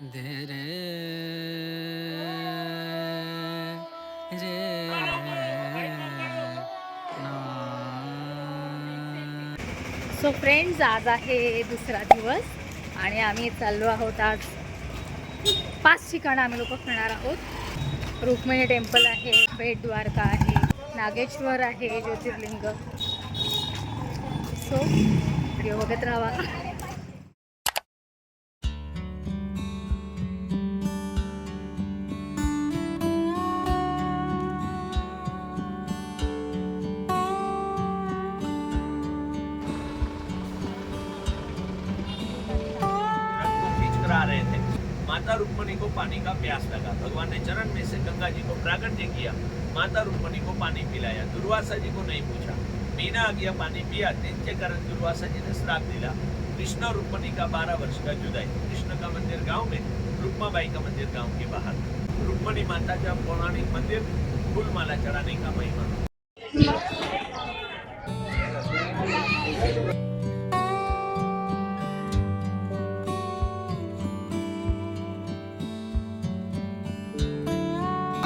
दे रे रे ना. So friends, आज आहे दुसरा दिवस आणि आम्ही चाललो आहोत. आज 5 ठिकाणं आम्ही लोक फिरणार आहोत. रुक्मिणी टेम्पल आहे, बेट द्वारका आहे, नागेश्वर आहे, ज्योतिर्लिंग. सो व्हिडिओ बघत राहा. आ रहे थे, माता रुक्मणी को पानी का प्यास लगा. भगवान ने चरण में से गंगा जी को प्रागट्य किया, माता रुक्मणी को पानी पिलाया. दुर्वासा जी को नहीं पूछा, मीना आ गया पानी पिया. जिनके कारण दुर्वासा जी ने श्राप दिला. कृष्ण और रुक्मणी का 12 वर्ष का जुदाई. कृष्ण का मंदिर गांव में, रुक्माबाई का मंदिर गांव के बाहर. रुक्मणी माता का पौराणिक मंदिर, फूलमाला चढ़ाने का महिमा.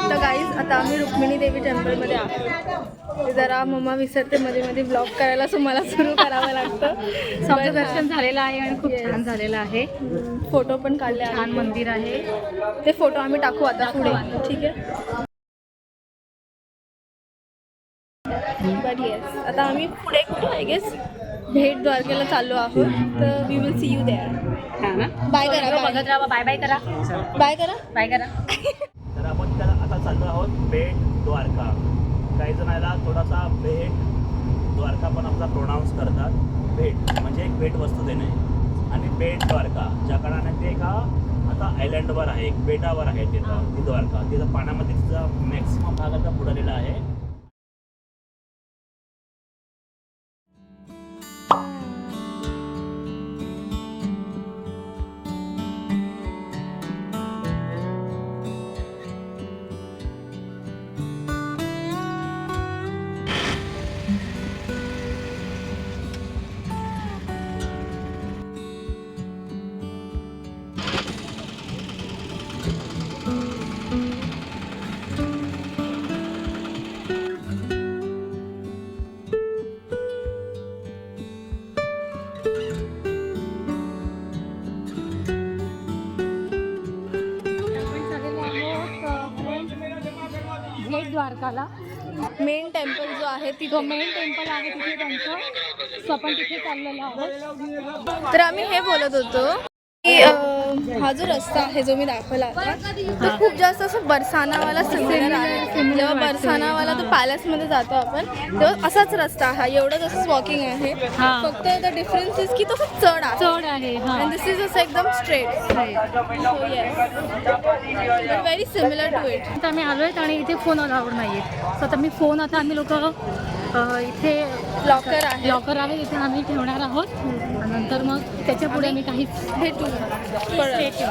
तर गाईज, आता आम्ही रुक्मिणी देवी टेम्पलमध्ये आहोत. जरा मम्मा विसरते मध्ये मध्ये ब्लॉग करायला, सो मला सुरू करावं लागतं. सगळं दर्शन झालेलं आहे आणि खूप छान झालेलं आहे. फोटो पण काढले, छान मंदिर आहे. ते फोटो आम्ही टाकू आता पुढे, ठीक आहे. बट येस, आता आम्ही पुढे कुठे आय गेस भेट द्वारकेला चाललो आहोत. तर we will see you there. Bye करा, बघत राहा. बाय बाय करा. बाय करा, बाय करा. तर आपण आता चाललो आहोत बेट द्वारका. काही जण याला थोडासा बेट द्वारका पण आपला प्रोनाऊन्स करतात. बेट म्हणजे एक भेट वस्तू देणे, आणि बेट द्वारका ज्या कारणाने ते एका आता आयलंडवर आहे, एक बेटावर आहे तिथं. ती द्वारका तिथं पाण्यामध्ये तिचा मॅक्सिमम भाग आता बुडालेला आहे. भेट द्वारकाला मेन टेम्पल जो आहे तो तिथं. मेन टेम्पल आहे तिथे त्यांचं. सो आपण तिथे चाललेलो आहोत. तर आम्ही हे बोलत होतो की हा जो रस्ता आहे जो मी दाखवला आता, तो खूप जास्त असं बरसानावाला सिमिलर आहे. जेव्हा बरसानावाला तो पॅलेसमध्ये जातो आपण, तेव्हा असाच रस्ता हा, एवढंच असंच वॉकिंग आहे. फक्त द डिफरन्स इज की तो खूप चढ आहे, आणि दिस इज असं एकदम straight. So yes, very similar to it. आता आम्ही आलो आहेत आणि इथे फोन अलाउड नाही आहे. सो आता मी फोन आता आम्ही लोक इथे लॉकर आहे इथे आम्ही ठेवणार आहोत. नंतर मग त्याच्या पुढे आम्ही काही भेटू परत.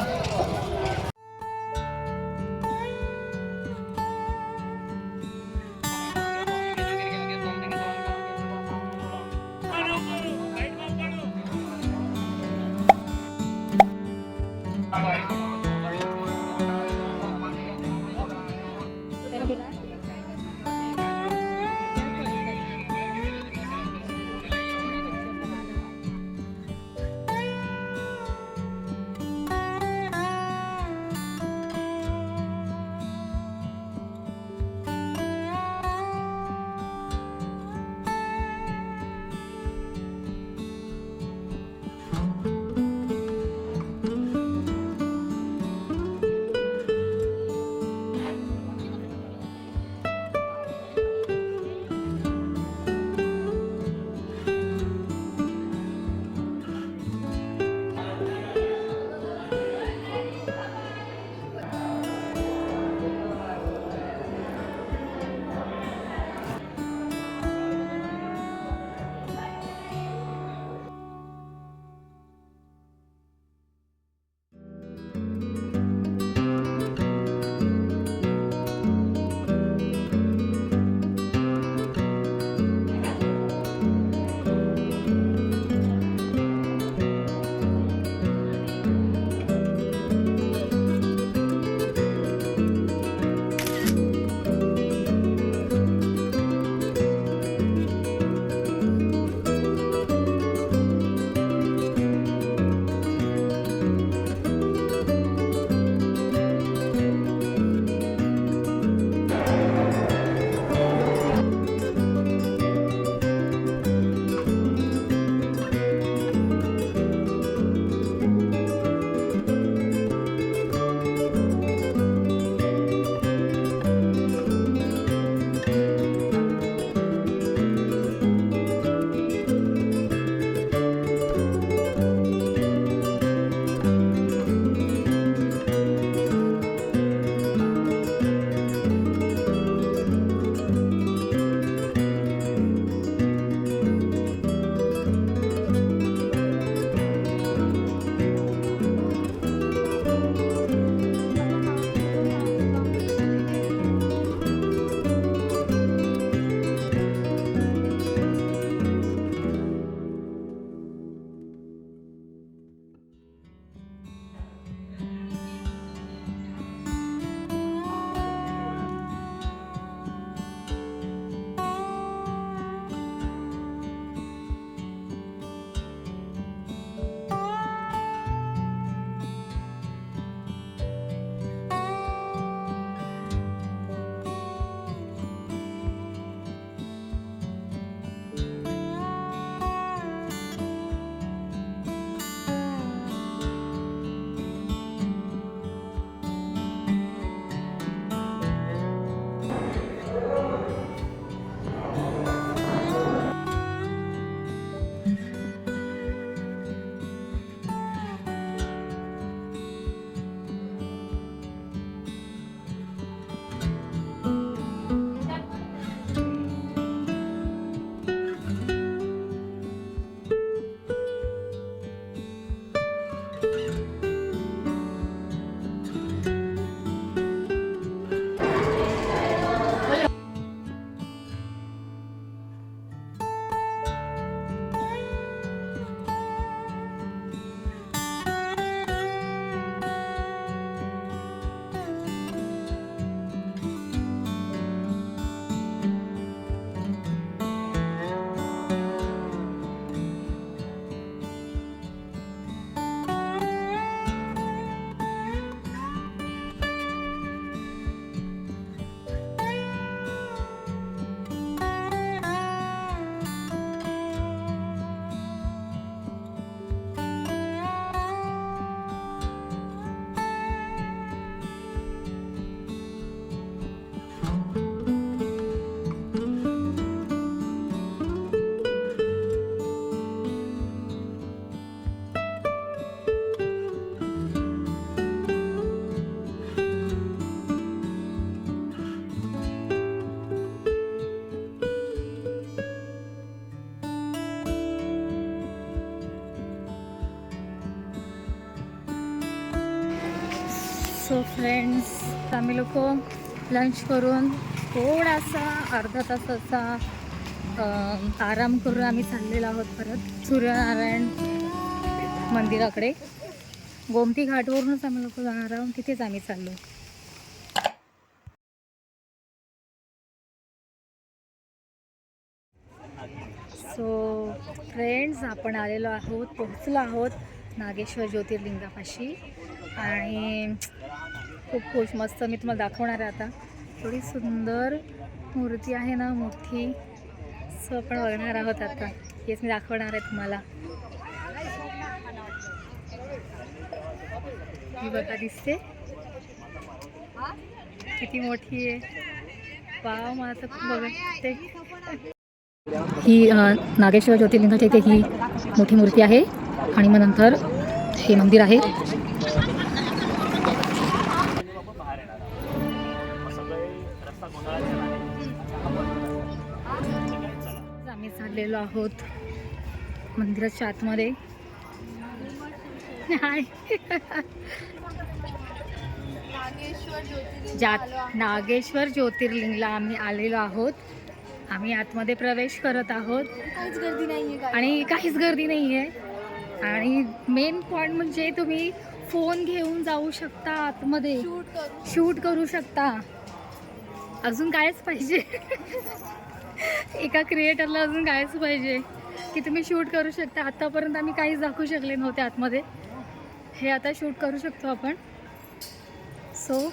सो फ्रेंड्स आम्ही लोक लंच करून थोडासा अर्धा तासाचा आराम करून आम्ही चाललेलो आहोत परत सूर्यनारायण मंदिराकडे. गोमती घाटवरूनच आम्ही लोक जाणार आहोत, तिथेच आम्ही चाललो. सो फ्रेंड्स आपण आलेलो आहोत, पोहोचलो आहोत नागेश्वर ज्योतिर्लिंगापाशी आणि खूप खुश मस्त मी तुम्हाला दाखवणार आहे आता. थोडी सुंदर मूर्ती आहे ना मोठी. सो आपण बघणार आहोत आता, हेच मी दाखवणार आहे तुम्हाला. ही बघा दिसते किती मोठी आहे. वाव मला तर खूप बघते. ही नागेश्वर ज्योतिर्लिंगाच्या इथे ही मोठी मूर्ती आहे आणि मग नंतर हे मंदिर आहे. आम्ही चाललेलो आहोत मंदिराच्या आतमध्ये. नागेश्वर ज्योतिर्लिंगला आम्ही आलेलो आहोत. आम्ही आतमध्ये प्रवेश करत आहोत. काहीच गर्दी नाही आहे आणि काहीच गर्दी नाही आहे. आणि मेन पॉईंट म्हणजे तुम्ही फोन घेऊन जाऊ शकता आतमध्ये, शूट करू शकता. अजून कायच पाहिजे एका क्रिएटरला, अजून कायच पाहिजे की तुम्ही शूट करू शकता. आतापर्यंत आम्ही काहीच दाखवू शकले नव्हते आतमध्ये, हे आता शूट करू शकतो आपण. सो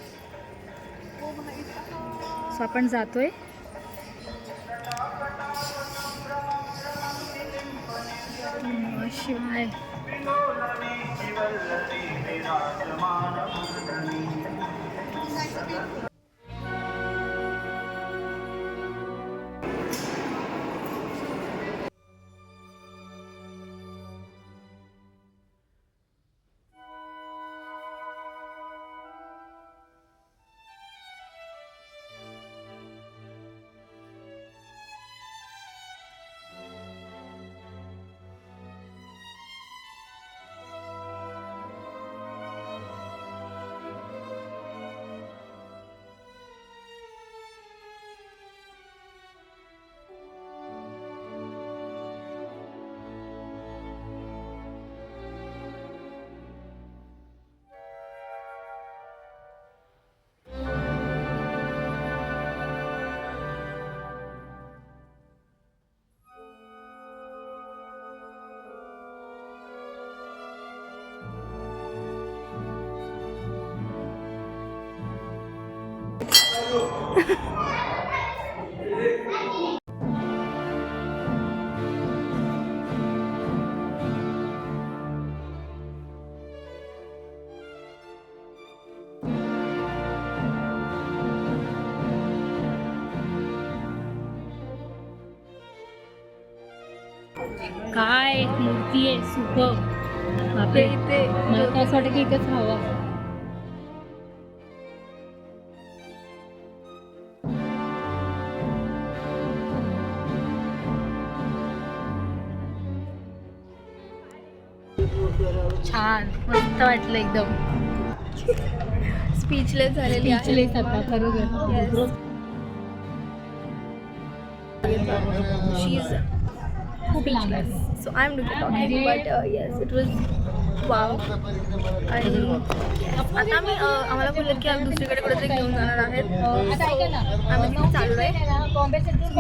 आपण जातोय. शिवाय काय मूर्ती आहे, सुपर. बापरे, मला तर असं वाटतं की इथेच हवं. छान मस्त वाटलं एकदम. स्पीचलेस झालेली आहे. स्पीचलेस आता खरोखर. शी इज खूप लांब आहे. so I'm talking but yes it was wow. आणि आता आम्ही आम्हाला बोललं की आम्ही दुसरीकडे कुठेतरी घेऊन जाणार आहेत. आता ऐका ना, आम्ही तिथे चाललोय. बॉम्बे सेंट्रल